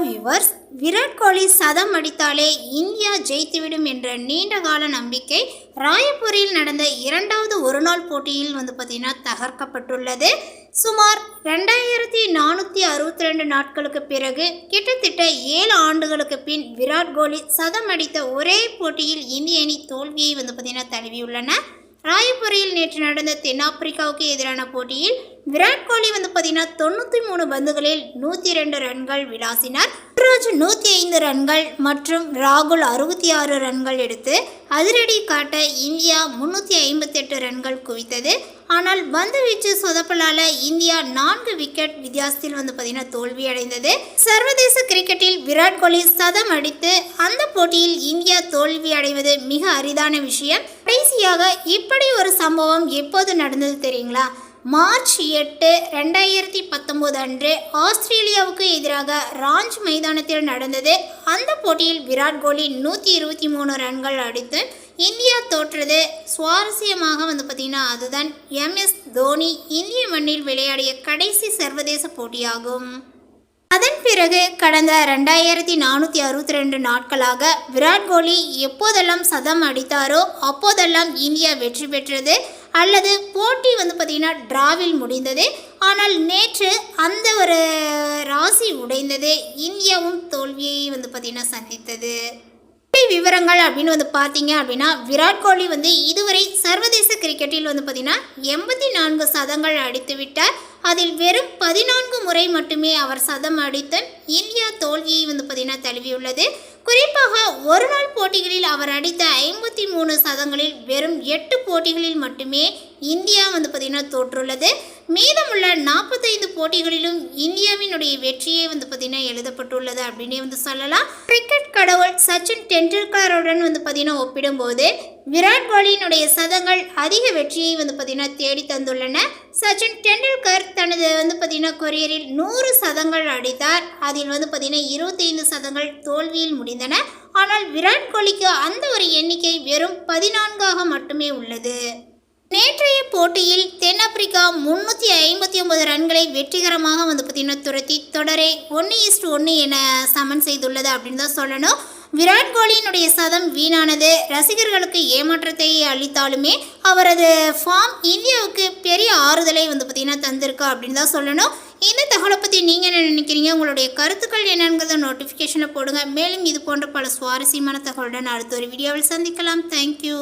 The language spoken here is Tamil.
வியூவர்ஸ், விராட் கோலி சதம் அடித்தாலே இந்தியா ஜெயித்துவிடும் என்ற நீண்டகால நம்பிக்கை ராயப்பூரில் நடந்த இரண்டாவது ஒருநாள் போட்டியில் பார்த்தீங்கன்னா தகர்க்கப்பட்டுள்ளது. சுமார் 2462 நாட்களுக்கு பிறகு கிட்டத்தட்ட 7 ஆண்டுகளுக்கு பின் விராட் கோலி சதம் அடித்த ஒரே போட்டியில் இந்திய அணி தோல்வியை பார்த்தீங்கன்னா தழுவியுள்ளன. ராயப்பூரில் நேற்று நடந்த தென்னாப்பிரிக்காவுக்கு எதிரான போட்டியில் விராட் கோலி பார்த்தீங்கன்னா 93 பந்துகளில் 102 ரன்கள் விளாசினார். ருத்ராஜ் 105 ரன்கள் மற்றும் ராகுல் 66 ரன்கள் எடுத்து அதிரடி காட்ட இந்தியா 358 ரன்கள் குவித்தது. ஆனால் பந்து வீச்சு சொதப்பலால இந்தியா 4 விக்கெட் வித்தியாசத்தில் பார்த்தீங்கன்னா தோல்வி அடைந்தது. சர்வதேச கிரிக்கெட்டில் விராட் கோலி சதம் அடித்து அந்த போட்டியில் இந்தியா தோல்வி அடைவது மிக அரிதான விஷயம். கடைசியாக இப்படி ஒரு சம்பவம் எப்போது நடந்தது தெரியுங்களா? மார்ச் 8, 2019 அன்று ஆஸ்திரேலியாவுக்கு எதிராக ராஞ்ச் மைதானத்தில் நடந்தது. அந்த போட்டியில் விராட் கோலி 123 ரன்கள் அடித்து இந்தியா தோற்றது. சுவாரஸ்யமாக பார்த்தீங்கன்னா அதுதான் MS தோனி இந்திய மண்ணில் விளையாடிய கடைசி சர்வதேச போட்டியாகும். அதன் பிறகு கடந்த 2462 நாட்களாக விராட் கோலி எப்போதெல்லாம் சதம் அடித்தாரோ அப்போதெல்லாம் இந்தியா வெற்றி பெற்றது அல்லது போட்டி பார்த்தீங்கன்னா டிராவில் முடிந்தது. ஆனால் நேற்று அந்த ஒரு ராசி உடைந்தது. இந்தியாவும் தோல்வியை பார்த்தீங்கன்னா சந்தித்தது. விவரங்கள் அப்படின்னு பார்த்தீங்க அப்படின்னா விராட் கோலி இதுவரை சர்வதேச கிரிக்கெட்டில் பார்த்தீங்கன்னா 84 சதங்கள் அடித்து விட்டார். அதில் வெறும் 14 முறை மட்டுமே அவர் சதம் அடித்து இந்தியா தோல்வியை பார்த்தீங்கன்னா தழுவியுள்ளது. குறிப்பாக ஒரு நாள் போட்டிகளில் அவர் அடித்த 53 சதங்களில் வெறும் 8 போட்டிகளில் மட்டுமே இந்தியா பார்த்தீங்கன்னா தோற்றுள்ளது. மீதமுள்ள 45 போட்டிகளிலும் இந்தியாவினுடைய வெற்றியே பார்த்தீங்கன்னா எழுதப்பட்டுள்ளது அப்படின்னு சொல்லலாம். கிரிக்கெட் கடவுள் சச்சின் டெண்டுல்கருடன் பார்த்தீங்கன்னா ஒப்பிடும்போது விராட் கோலியினுடைய சதங்கள் அதிக வெற்றியை பார்த்தீங்கன்னா தேடி தந்துள்ளன. சச்சின் டெண்டுல்கர் தனது பார்த்தீங்கன்னா கொரியரில் 100 சதங்கள் அடித்தார். அதில் பார்த்தீங்கன்னா 25 சதங்கள் தோல்வியில் முடிந்தன. ஆனால் விராட் கோலிக்கு அந்த ஒரு எண்ணிக்கை வெறும் 14ஆக மட்டுமே உள்ளது. நேற்றைய போட்டியில் தென்னாப்பிரிக்கா 359 ரன்களை வெற்றிகரமாக பார்த்தீங்கன்னா துரத்தி தொடரை 1-1 என சமன் செய்துள்ளது அப்படின்னு தான் சொல்லணும். விராட் கோலியினுடைய சதம் வீணானது ரசிகர்களுக்கு ஏமாற்றத்தை அளித்தாலுமே அவரது ஃபார்ம் இந்தியாவுக்கு பெரிய ஆறுதலை பார்த்தீங்கன்னா தந்திருக்கா அப்படின்னு தான் சொல்லணும். இந்த தகவலை பற்றி நீங்கள் என்ன நினைக்கிறீங்க? உங்களுடைய கருத்துக்கள் என்னங்கிறத நோட்டிஃபிகேஷனில் போடுங்க. மேலும் இது போன்ற பல சுவாரஸ்யமான தகவலுடன் அடுத்த ஒரு வீடியோவில் சந்திக்கலாம். தேங்க்யூ.